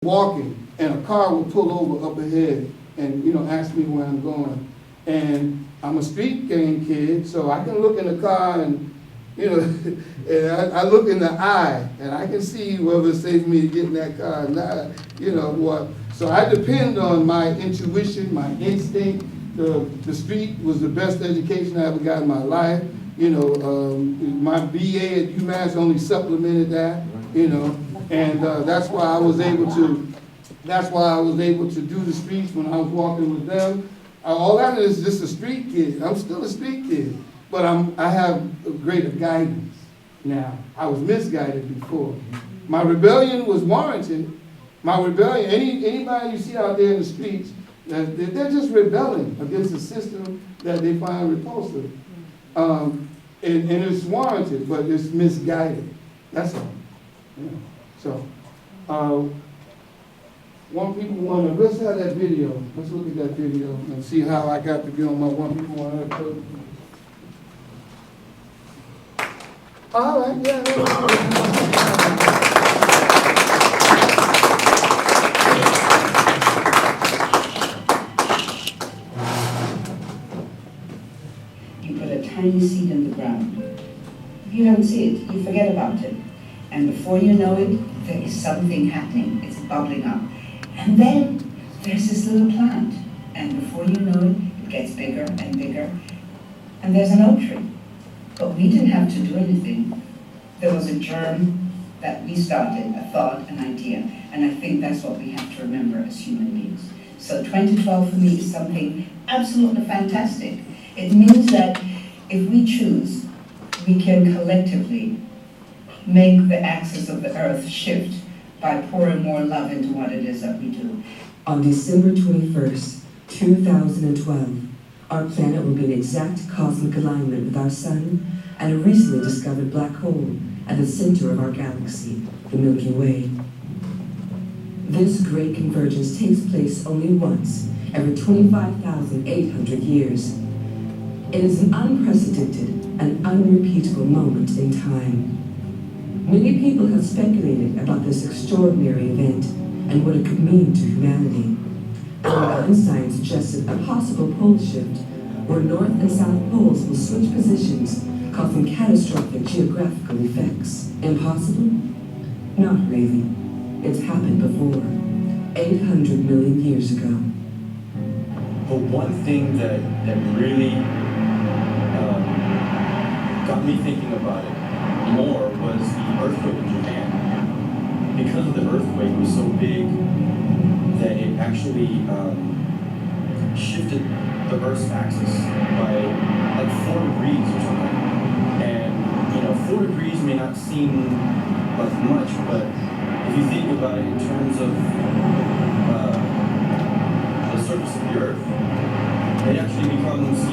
walking, and a car will pull over up ahead and, ask me where I'm going. And I'm a street gang kid, so I can look in the car and, and I look in the eye, and I can see whether it's safe for me to get in that car or not, what. So I depend on my intuition, my instinct. The street was the best education I ever got in my life. My BA at UMass only supplemented that, and that's why I was able to do the streets when I was walking with them. All that is just a street kid. I'm still a street kid, but I have greater guidance now. I was misguided before. My rebellion was warranted. My rebellion, anybody you see out there in the streets, they're just rebelling against the system that they find repulsive. And it's warranted, but it's misguided. That's all. So, let's have that video. Let's look at that video and see how I got to be on my one people want to. All right, yeah. You put a tiny seed in the ground. If you don't see it, you forget about it. And before you know it, there is something happening. It's bubbling up. And then there's this little plant. And before you know it, it gets bigger and bigger. And there's an oak tree. But we didn't have to do anything. There was a germ that we started, a thought, an idea. And I think that's what we have to remember as human beings. So 2012 for me is something absolutely fantastic. It means that if we choose, we can collectively make the axis of the earth shift by pouring more love into what it is that we do. On December 21st, 2012, our planet will be in exact cosmic alignment with our sun and a recently discovered black hole at the center of our galaxy, the Milky Way. This great convergence takes place only once every 25,800 years. It is an unprecedented and unrepeatable moment in time. Many people have speculated about this extraordinary event and what it could mean to humanity. Albert Einstein suggested a possible pole shift where north and south poles will switch positions, causing catastrophic geographical effects. Impossible? Not really. It's happened before, 800 million years ago. But one thing that really got me thinking about it more was the earthquake in Japan. Because of the earthquake was so big that it actually shifted the Earth's axis by like 4 degrees or something. And 4 degrees may not seem like much, but if you think about it in terms of the surface of the Earth, it actually becomes a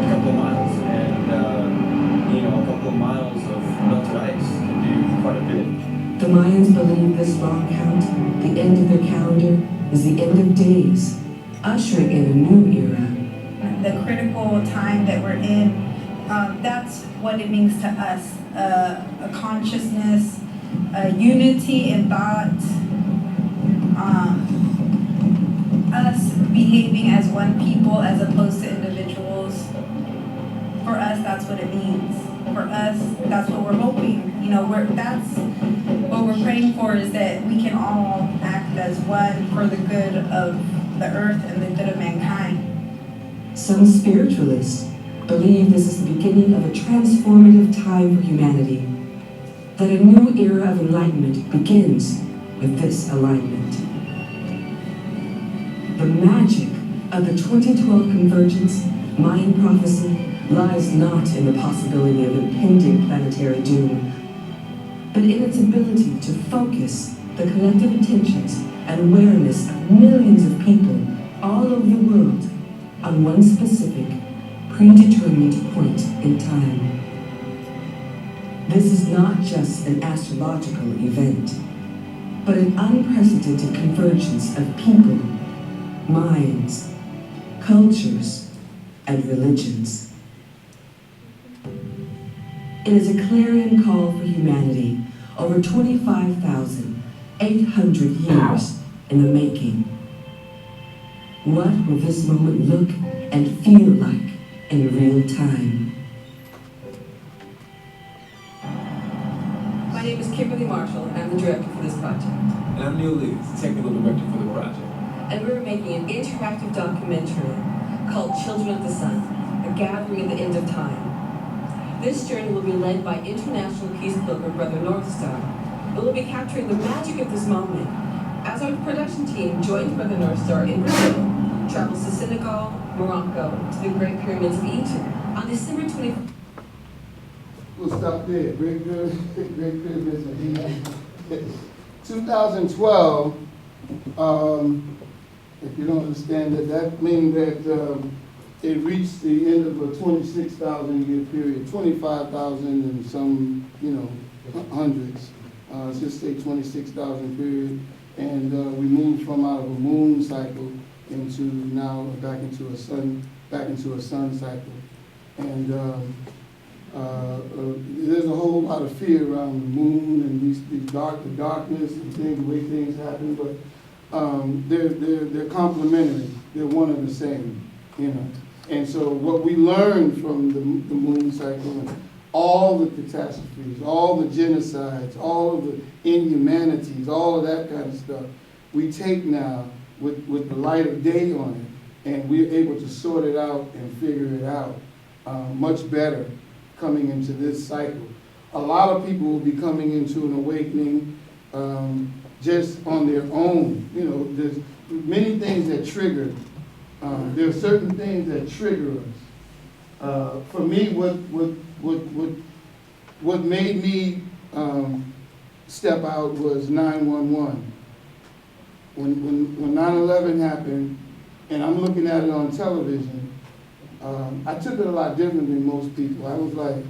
couple of miles, and a couple of miles of melted ice can do quite a bit. The Mayans believe this long count, the end of their calendar, is the end of days, ushering in a new era. The critical time that we're in, that's what it means to us, a consciousness, a unity in thought, us behaving as one people as opposed to individuals. For us, that's what it means. For us, that's what we're hoping. That's what we're praying for, is that we can all act as one for the good of the earth and the good of mankind. Some spiritualists believe this is the beginning of a transformative time for humanity, that a new era of enlightenment begins with this alignment. The magic of the 2012 convergence, Mayan prophecy, lies not in the possibility of impending planetary doom, but in its ability to focus the collective attentions and awareness of millions of people all over the world on one specific, predetermined point in time. This is not just an astrological event, but an unprecedented convergence of people, minds, cultures, and religions. It is a clarion call for humanity. Over 25,000 800 years in the making. What will this moment look and feel like in real time? My name is Kimberly Marshall, and I'm the director for this project. And I'm Neil Lee, technical director for the project. And we're making an interactive documentary called Children of the Sun, a gathering at the end of time. This journey will be led by international peace builder Brother NorthStar, and we'll be capturing the magic of this moment as our production team joins Brother NorthStar in Brazil, travels to Senegal, Morocco, to the Great Pyramids of Egypt on December 24th. We'll stop there. Great Pyramids of Egypt. 2012, if you don't understand that, that means that it reached the end of a 26,000 year period, 25,000 and some, hundreds. Let's just say 26,000 period. And we moved from out of a moon cycle into now back into a sun cycle. And there's a whole lot of fear around the moon and the darkness and things, the way things happen, but they're complementary. They're one and the same, And so what we learned from the moon cycle and all the catastrophes, all the genocides, all of the inhumanities, all of that kind of stuff, we take now with the light of day on it, and we're able to sort it out and figure it out much better coming into this cycle. A lot of people will be coming into an awakening just on their own. There's many things that trigger. There are certain things that trigger us. For me, what made me step out was 911. When 9/11 happened, and I'm looking at it on television, I took it a lot different than most people. I was like,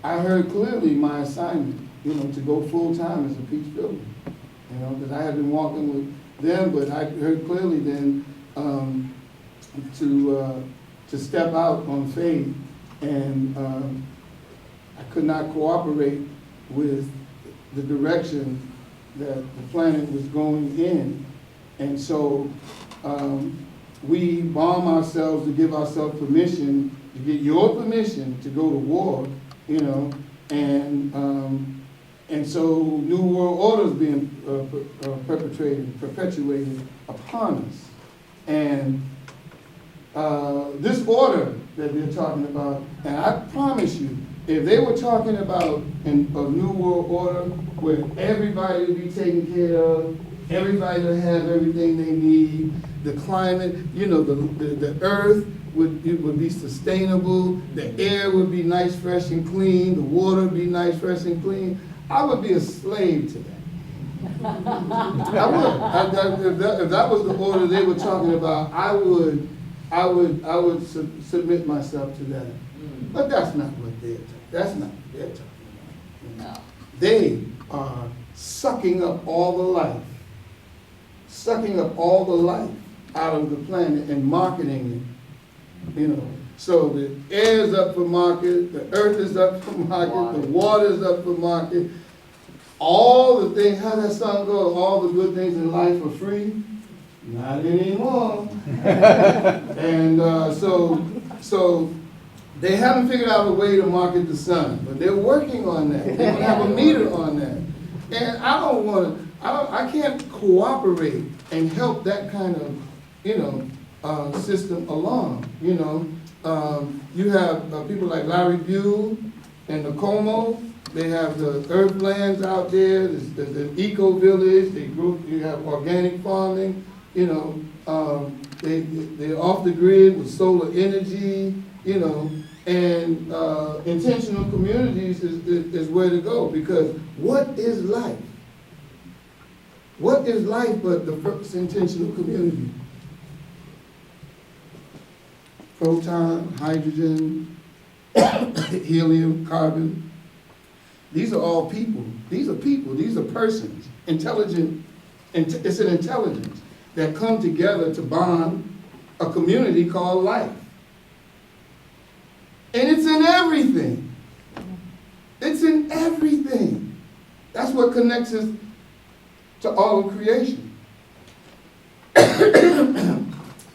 I heard clearly my assignment, to go full time as a peace builder, because I had been walking with them, but I heard clearly then to step out on faith, and I could not cooperate with the direction that the planet was going in, and so we bomb ourselves to give ourselves permission, to get your permission to go to war, and so New World Order is being perpetuated upon us. And this order that they're talking about, and I promise you, if they were talking about a New World Order where everybody would be taken care of, everybody would have everything they need, the climate, the earth would be sustainable, the air would be nice, fresh, and clean, the water would be nice, fresh, and clean, I would be a slave to that. I would. If that was the order they were talking about, I would submit myself to that. But that's not what they're talking about. No. They are sucking up all the life out of the planet and marketing it. So the air is up for market, the earth is up for market, the water is up for market. All the things, how that song goes, all the good things in life are free. Not anymore. And so they haven't figured out a way to market the sun, but they're working on that. They don't have a meter on that. And I can't cooperate and help that kind of, system along, You have people like Larry Buell and the Como. They have the Earthlands out there. There's an eco village. You have organic farming. They're off the grid with solar energy. And intentional communities is where to go, because what is life? What is life but the first intentional community? Proton, hydrogen, helium, carbon. These are all people. These are people. These are persons. Intelligent. It's an intelligence that come together to bond a community called life. And it's in everything. It's in everything. That's what connects us to all of creation.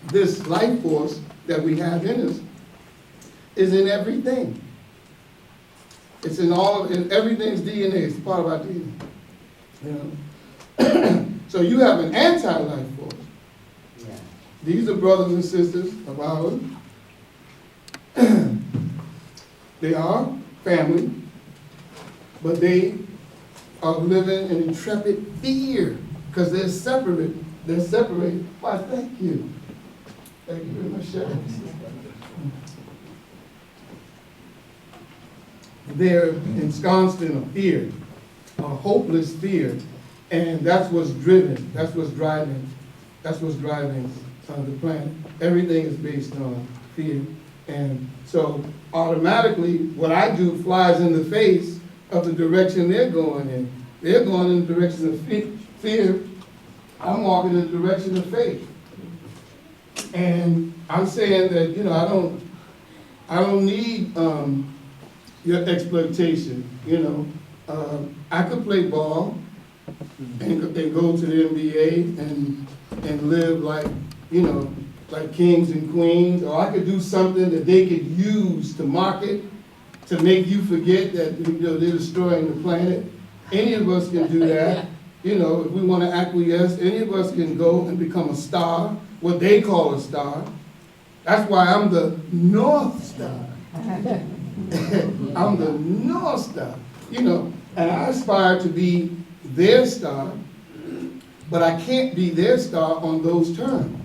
This life force that we have in us is in everything. It's in everything's DNA. It's part of our DNA. You know? So you have an anti-life force. Yeah. These are brothers and sisters of ours. They are family, but they are living in intrepid fear because they're separate. They're separated. Why, thank you. Thank you very much, Sheriff. They're ensconced in a fear, a hopeless fear, and that's what's driving the planet. Everything is based on fear. And so automatically, what I do flies in the face of the direction they're going in. They're going in the direction of fear. I'm walking in the direction of faith. And I'm saying that, you know, I don't need your exploitation, you know. I could play ball and go to the NBA and live like, you know, like kings and queens, or I could do something that they could use to market, to make you forget that, you know, they're destroying the planet. Any of us can do that. You know, if we want to acquiesce, any of us can go and become a star, what they call a star. That's why I'm the NorthStar. I'm the NorthStar, you know, and I aspire to be their star, but I can't be their star on those terms.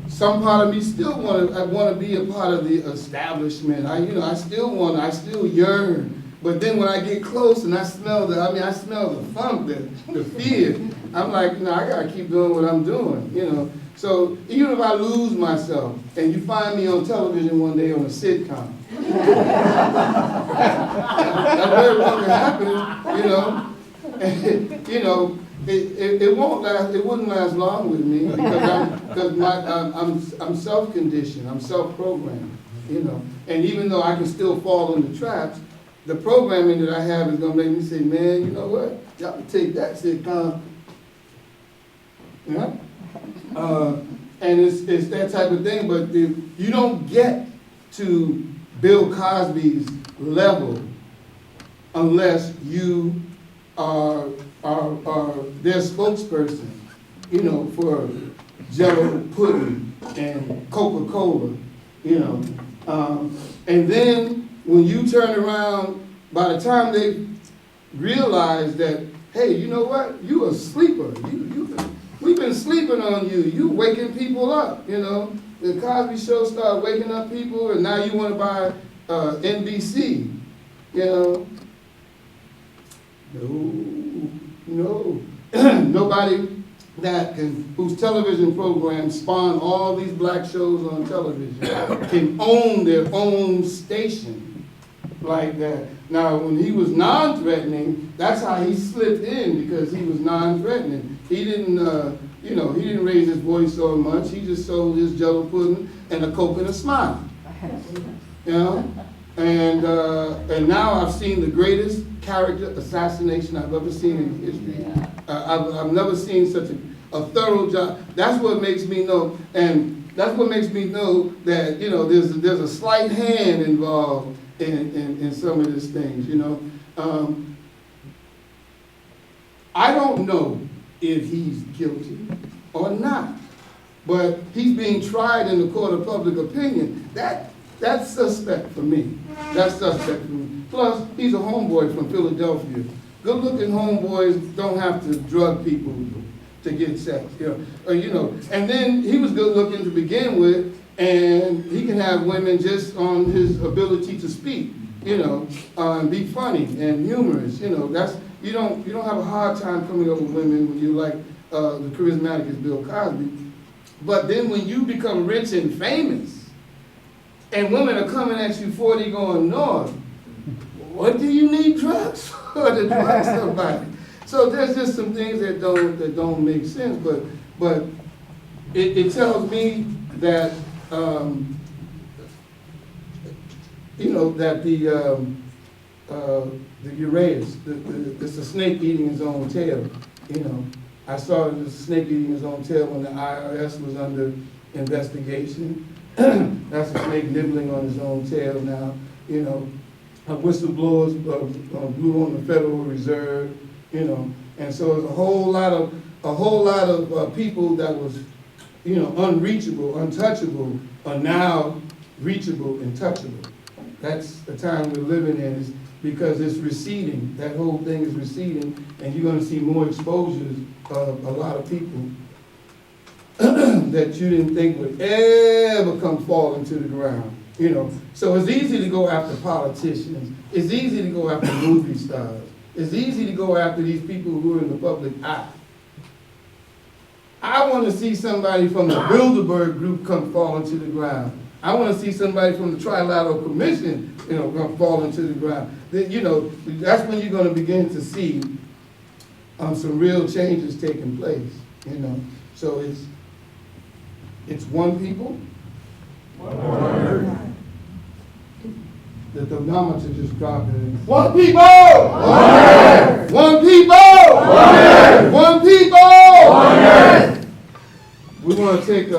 Some part of me still want to be a part of the establishment. I still yearn. But then when I get close and I smell the funk, the fear, I'm like, you know, I gotta keep doing what I'm doing, you know. So even if I lose myself and you find me on television one day on a sitcom, that very well can happen, you know. And, you know, it won't last. It wouldn't last long with me because I'm self-conditioned. I'm self-programmed, you know. And even though I can still fall into traps, the programming that I have is gonna make me say, man, you know what? Y'all can take that sitcom. Yeah. And it's that type of thing. But you don't get to Bill Cosby's level unless you are their spokesperson, you know, for Jello pudding and Coca-Cola, you know. And then when you turn around, by the time they realize that, hey, you know what? You a sleeper. We've been sleeping on you. You waking people up, you know. The Cosby Show started waking up people, and now you want to buy NBC, you know. No. Nobody whose television programs spawn all these black shows on television can own their own station like that. Now, when he was non-threatening, that's how he slipped in, because he was non-threatening. He didn't, he didn't raise his voice so much. He just sold his Jello pudding and a Coke and a smile. You know? And now I've seen the greatest character assassination I've ever seen in history. I've never seen such a thorough job. That's what makes me know, and that's what makes me know that, you know, there's a slight hand involved in some of these things, you know. I don't know if he's guilty or not, but he's being tried in the court of public opinion. That's suspect for me. That's suspect for me. Plus, he's a homeboy from Philadelphia. Good-looking homeboys don't have to drug people to get sex, you know. And then he was good-looking to begin with, and he can have women just on his ability to speak, you know, and be funny and humorous, you know. You don't have a hard time coming up with women when you like the charismatic as Bill Cosby. But then when you become rich and famous, and women are coming at you 40 going north, what do you need drugs for to drug somebody? So there's just some things that don't make sense, but it tells me that you know, that the Uranus, it's a snake eating his own tail, you know. I saw the snake eating his own tail when the IRS was under investigation. That's a snake nibbling on his own tail now, you know. Whistleblowers blew on the Federal Reserve, you know. And so there's a whole lot of people that was, you know, unreachable, untouchable, are now reachable and touchable. That's the time we're living in, is because it's receding. That whole thing is receding, and you're going to see more exposures of a lot of people that you didn't think would ever come falling to the ground. You know, so it's easy to go after politicians. It's easy to go after movie stars. It's easy to go after these people who are in the public eye. I want to see somebody from the Bilderberg group come falling to the ground. I want to see somebody from the Trilateral Commission, you know, come falling to the ground. Then, you know, that's when you're going to begin to see some real changes taking place. You know, so it's one people. The thermometer just dropped in. One people! One people! One people! We want to take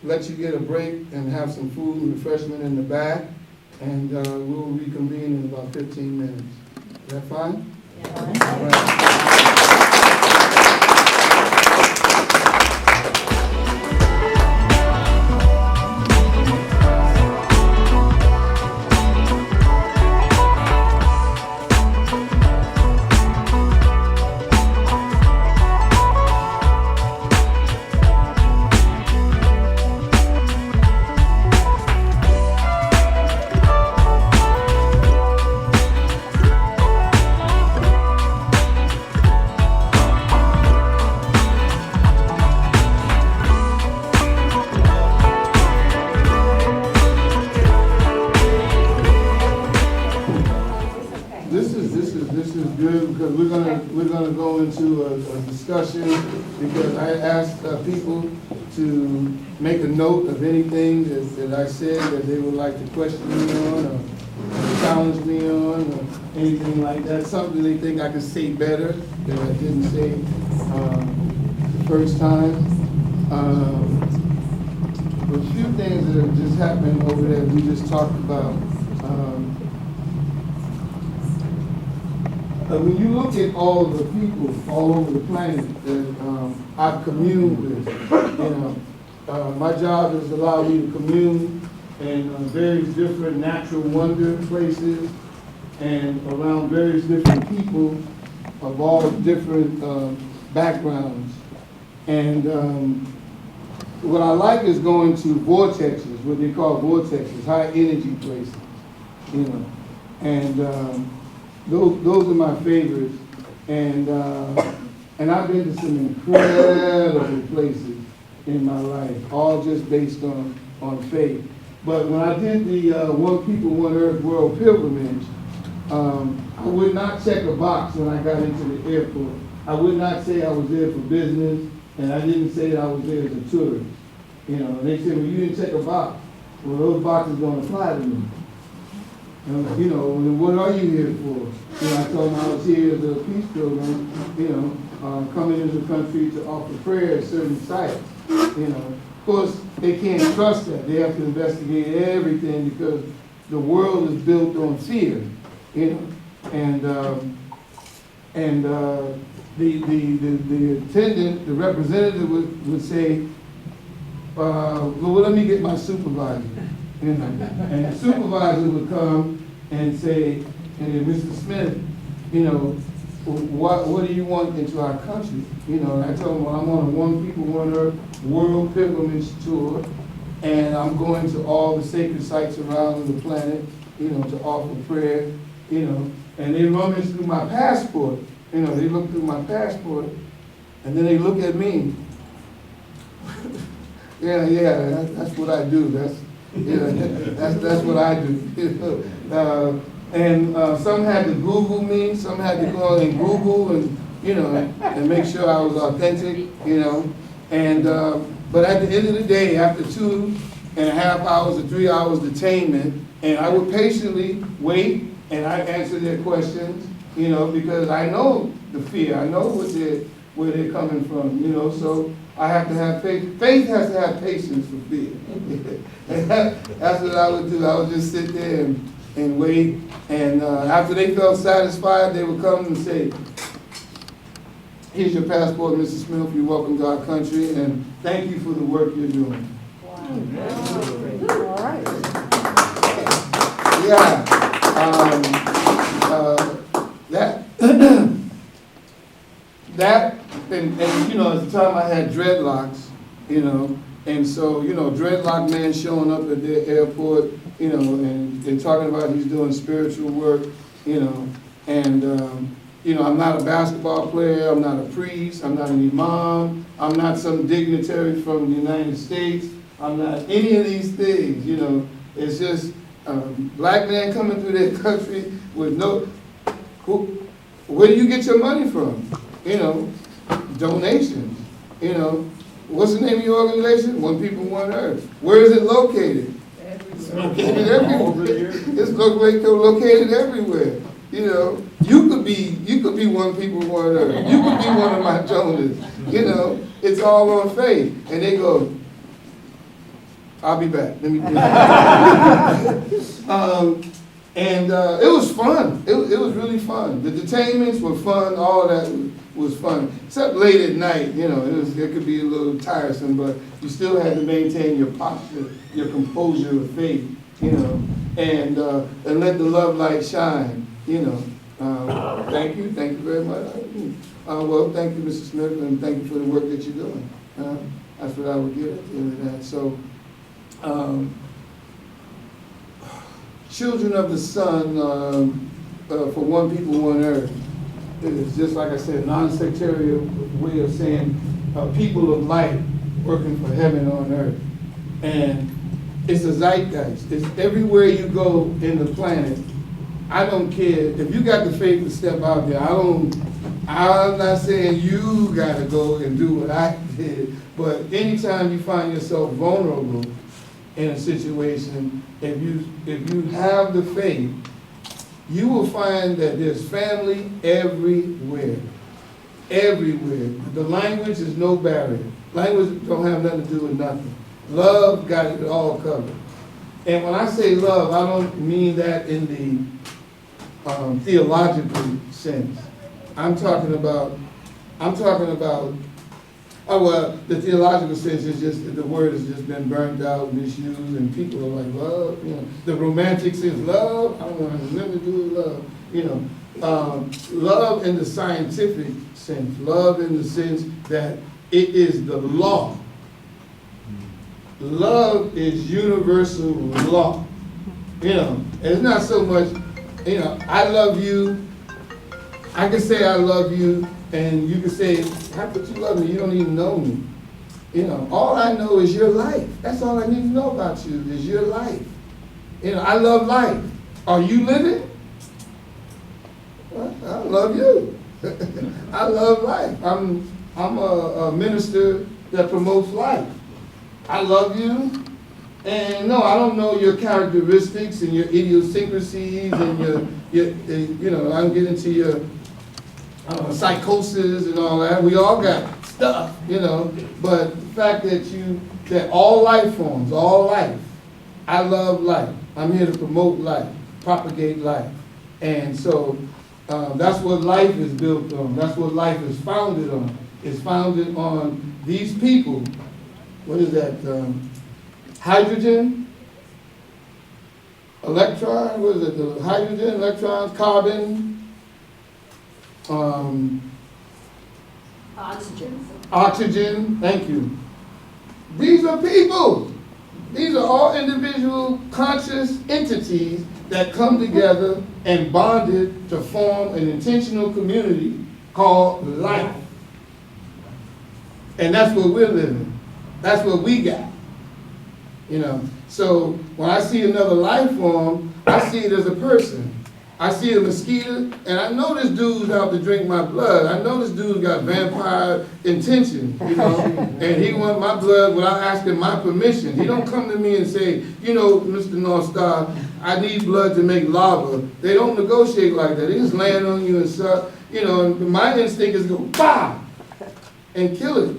let you get a break and have some food and refreshment in the back, and we'll reconvene in about 15 minutes. Is that fine? Yeah. All right. We're gonna go into a discussion, because I asked people to make a note of anything that I said that they would like to question me on or challenge me on or anything like that. Something they think I could say better that I didn't say the first time. A few things that have just happened over there we just talked about. When you look at all of the people all over the planet that I've communed with, you know, my job has allowed me to commune in various different natural wonder places and around various different people of all different backgrounds. And what I like is going to vortexes, what they call vortexes, high energy places, you know, and those are my favorites, and I've been to some incredible places in my life, all just based on faith. But when I did the One People, One Earth World Pilgrimage, I would not check a box when I got into the airport. I would not say I was there for business, and I didn't say I was there as a tourist. You know, and they said, well, you didn't check a box. Well, those boxes don't apply to me. You know, what are you here for? You know, I told them I was here as a peace program, you know, coming into the country to offer prayer at certain sites. You know, of course, they can't trust that. They have to investigate everything because the world is built on fear, you know. And the attendant, the representative would say, well, let me get my supervisor. You know, and the supervisor would come and say, and then Mr. Smith, you know, what do you want into our country? You know, and I told him, well, I'm on a One People, One Earth World Pilgrimage Tour, and I'm going to all the sacred sites around the planet, you know, to offer prayer, you know, and they rummage through my passport, you know, they look through my passport, and then they look at me. yeah, that's what I do. That's what I do. And some had to Google me, some had to go and Google and, you know, and make sure I was authentic, you know. And but at the end of the day, after 2 2.5 hours or 3 hours detainment, and I would patiently wait and I answer their questions, you know, because I know the fear, I know where they're coming from, you know, so I have to have faith. Faith has to have patience for fear. And that's what I would do. I would just sit there and wait, and after they felt satisfied, they would come and say, here's your passport, Mrs. Smith, you're welcome to our country, and thank you for the work you're doing. All right. Yeah. That, and you know, at the time I had dreadlocks, you know, and so, you know, dreadlock man showing up at the airport, you know, and talking about he's doing spiritual work, you know, and, you know, I'm not a basketball player, I'm not a priest, I'm not an imam, I'm not some dignitary from the United States, I'm not any of these things, you know. It's just a black man coming through their country with no, where do you get your money from? You know, donations, you know. What's the name of your organization? One People, One Earth. Where is it located? It's located everywhere. It's located everywhere. You know, you could be One People, One Earth. You could be one of my Jonas. You know, it's all on faith. And they go, I'll be back. Let me do that. And it was fun. It was really fun. The detainments were fun. All that was fun. Except late at night, you know, it could be a little tiresome, but you still had to maintain your posture, your composure of faith, you know, and let the love light shine, you know. Thank you very much. Well, thank you, Mr. Smith, and thank you for the work that you're doing. That's what I would give at the end of that. So, Children of the Sun, for One People, One Earth, is just like I said, non-sectarian way of saying people of light working for heaven on earth. And it's a zeitgeist. It's everywhere you go in the planet. I don't care if you got the faith to step out there. I'm not saying you got to go and do what I did, but anytime you find yourself vulnerable in a situation, if you have the faith, you will find that there's family everywhere. Everywhere. The language is no barrier. Language don't have nothing to do with nothing. Love got it all covered. And when I say love, I don't mean that in the theological sense. I'm talking about, well, the theological sense is just, the word has just been burnt out, misused, and people are like, love, you know. The romantic sense, love, I don't want to have nothing to do with love, you know. Love in the scientific sense, love in the sense that it is the law. Love is universal law. You know, it's not so much, you know, I love you, I can say I love you, and you can say, how could you love me? You don't even know me. You know, all I know is your life. That's all I need to know about you, is your life. You know, I love life. Are you living? Well, I love you. I love life. I'm a minister that promotes life. I love you. And no, I don't know your characteristics and your idiosyncrasies and your you know, I don't get into your psychosis and all that. We all got stuff, you know. But the fact that all life forms, all life, I love life. I'm here to promote life, propagate life. And so that's what life is built on. That's what life is founded on. It's founded on these people. What is that? Hydrogen, electron, what is it? The hydrogen, electrons, carbon, oxygen, thank you. These are people. These are all individual conscious entities that come together and bonded to form an intentional community called life. And that's what we're living. That's what we got. You know, so when I see another life form, I see it as a person. I see a mosquito, and I know this dude's out to drink my blood. I know this dude got vampire intentions, you know, and he want my blood without asking my permission. He don't come to me and say, you know, Mr. NorthStar, I need blood to make lava. They don't negotiate like that. They just land on you and stuff, you know, and my instinct is to go, bah, and kill it.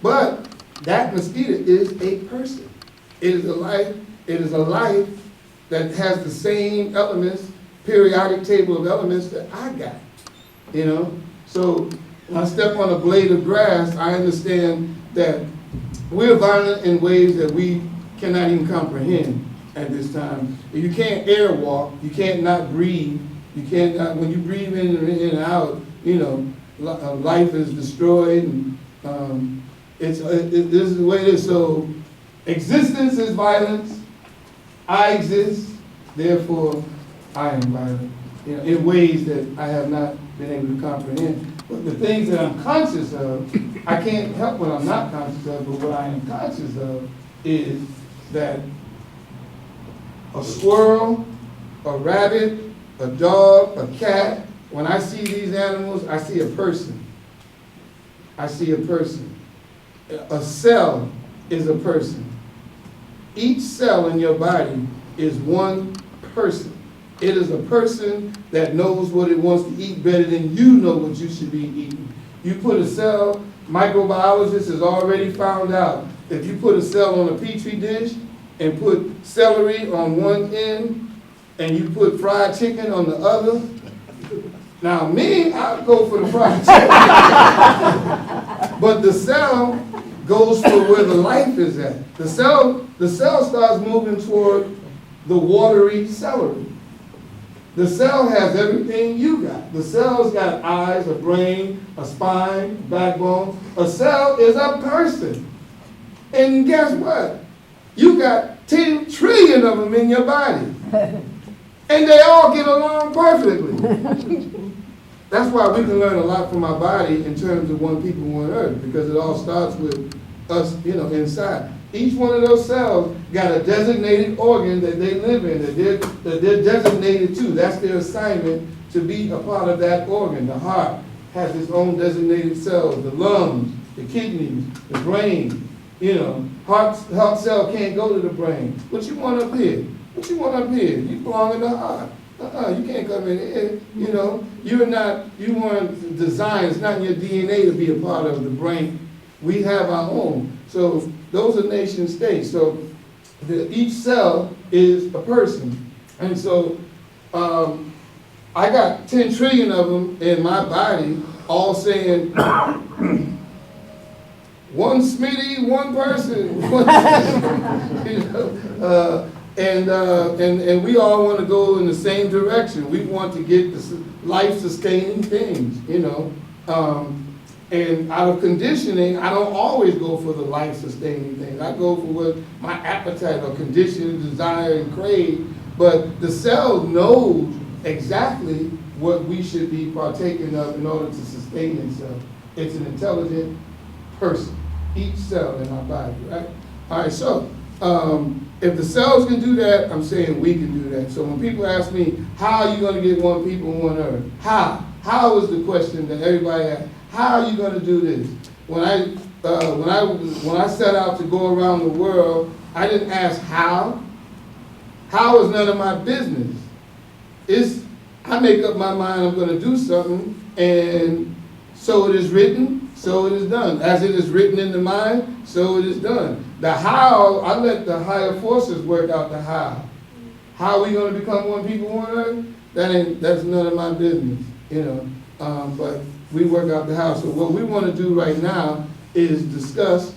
But that mosquito is a person. It is a life that has the same elements, periodic table of elements that I got, you know? So when I step on a blade of grass, I understand that we're violent in ways that we cannot even comprehend at this time. You can't airwalk, you can't not breathe, you can't not, when you breathe in and out, you know, life is destroyed, and this is the way it is. So existence is violence, I exist, therefore I am violent, you know, in ways that I have not been able to comprehend. But the things that I'm conscious of, I can't help what I'm not conscious of, but what I am conscious of is that a squirrel, a rabbit, a dog, a cat, when I see these animals, I see a person. I see a person. A cell is a person. Each cell in your body is one person. It is a person that knows what it wants to eat better than you know what you should be eating. You put a cell, microbiologist has already found out, if you put a cell on a petri dish and put celery on one end and you put fried chicken on the other, now me, I'd go for the fried chicken. But the cell goes for where the life is at. The cell starts moving toward the watery celery. The cell has everything you got. The cell's got eyes, a brain, a spine, backbone. A cell is a person. And guess what? You got 10 trillion of them in your body. And they all get along perfectly. That's why we can learn a lot from our body in terms of one people, one earth, because it all starts with us, you know, inside. Each one of those cells got a designated organ that they live in, that they're designated to. That's their assignment, to be a part of that organ. The heart has its own designated cells, the lungs, the kidneys, the brain. You know, heart cell can't go to the brain. What you want up here? What you want up here? You belong in the heart. You can't come in here. You know, you weren't designed, it's not in your DNA to be a part of the brain. We have our own. So those are nation states. So each cell is a person. And so I got 10 trillion of them in my body, all saying, one Smitty, one person. You know? And we all want to go in the same direction. We want to get the life-sustaining things, you know. And out of conditioning, I don't always go for the life-sustaining things. I go for what my appetite or condition, desire, and crave. But the cell knows exactly what we should be partaking of in order to sustain itself. It's an intelligent person, each cell in our body, right? All right, so if the cells can do that, I'm saying we can do that. So when people ask me, how are you going to get one people, one earth? How? How is the question that everybody asks. How are you going to do this? When I set out to go around the world, I didn't ask how. How is none of my business. I make up my mind I'm going to do something, and so it is written, so it is done. As it is written in the mind, so it is done. The how, I let the higher forces work out the how. How are we going to become one people, one earth? That's none of my business, you know. But we work out the how. So what we want to do right now is discuss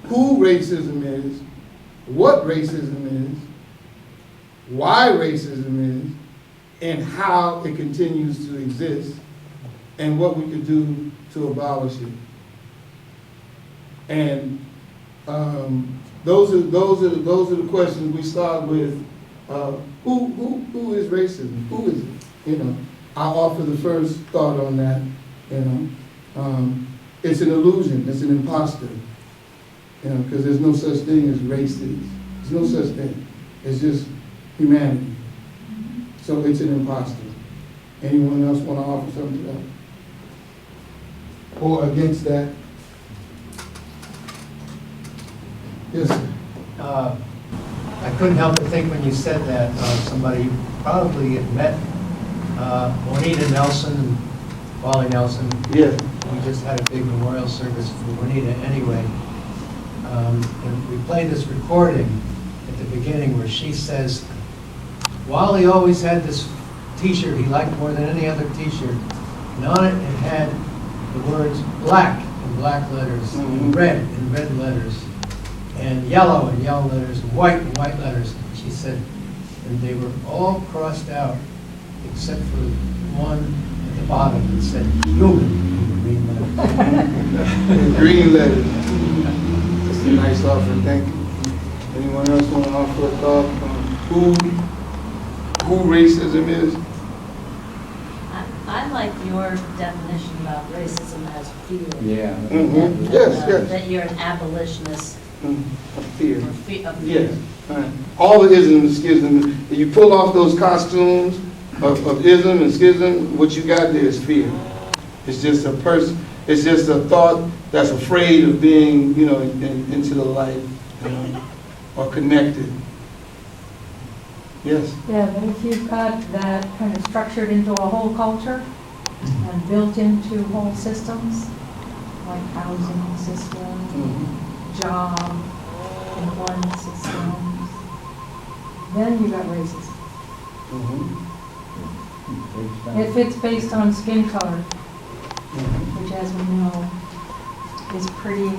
who racism is, what racism is, why racism is, and how it continues to exist, and what we could do to abolish it. And those are the questions we start with. Who is racism? Who is it? You know, I'll offer the first thought on that. You know, it's an illusion. It's an imposter. You know, because there's no such thing as races. There's no such thing. It's just humanity. So it's an imposter. Anyone else want to offer something to that? Or against that? Yes, sir. I couldn't help but think when you said that, somebody probably had met Juanita Nelson and Wally Nelson. Yeah. We just had a big memorial service for Juanita anyway. And we played this recording at the beginning where she says, Wally always had this t-shirt he liked more than any other t-shirt. And on it, it had the words black in black letters, and red in red letters, and yellow in yellow letters, and white in white letters. She said, and they were all crossed out except for one at the bottom that said human in green letters. Green letters. That's a nice offer, thank you. Anyone else want to offer a thought on who racism is? I like your definition about racism as fear. Yeah. Mm-hmm. Yes, yes. That you're an abolitionist Fear. of fear. Yes. Right. All the ism and schism, if you pull off those costumes of ism and schism, what you got there is fear. It's just a person, it's just a thought that's afraid of being, into the light, or connected. Yes. Yeah, but if you've got that kind of structured into a whole culture and built into whole systems, like housing systems, job, employment systems, then you got racism. If it's based on skin color, which as we know is pretty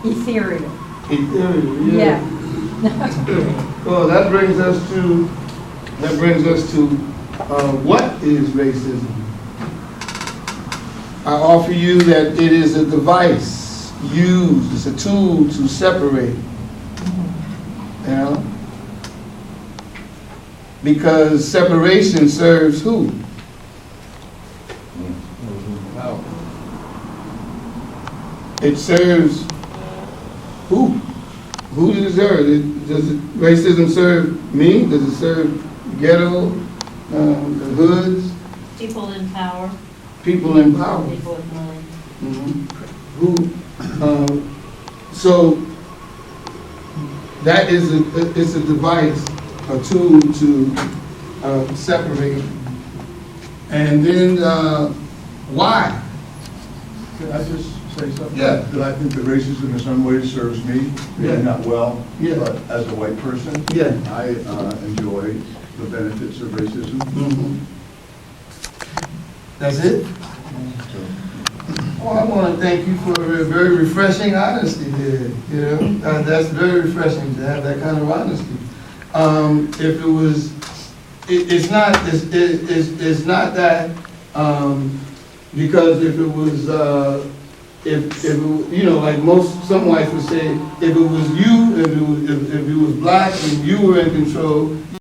ethereal. Ethereal, Yeah. Well, that brings us to what is racism? I offer you that it is a device used, it's a tool to separate. Because separation serves who? It serves who? Who deserves it? Does racism serve me? Does it serve ghetto, the hoods? People in power. People in power. People with money. So that is it's a device, a tool to separate. And then why? Can I just say something? Yeah. That I think that racism in some ways serves me, maybe not well, Yeah. but as a white person, Yeah. I enjoy the benefits of racism. That's it? Well, I want to thank you for a very refreshing honesty there. That's very refreshing to have that kind of honesty. If it was, it's not that, because if it was, if it, like some whites would say, if it was you, if it was black and you were in control,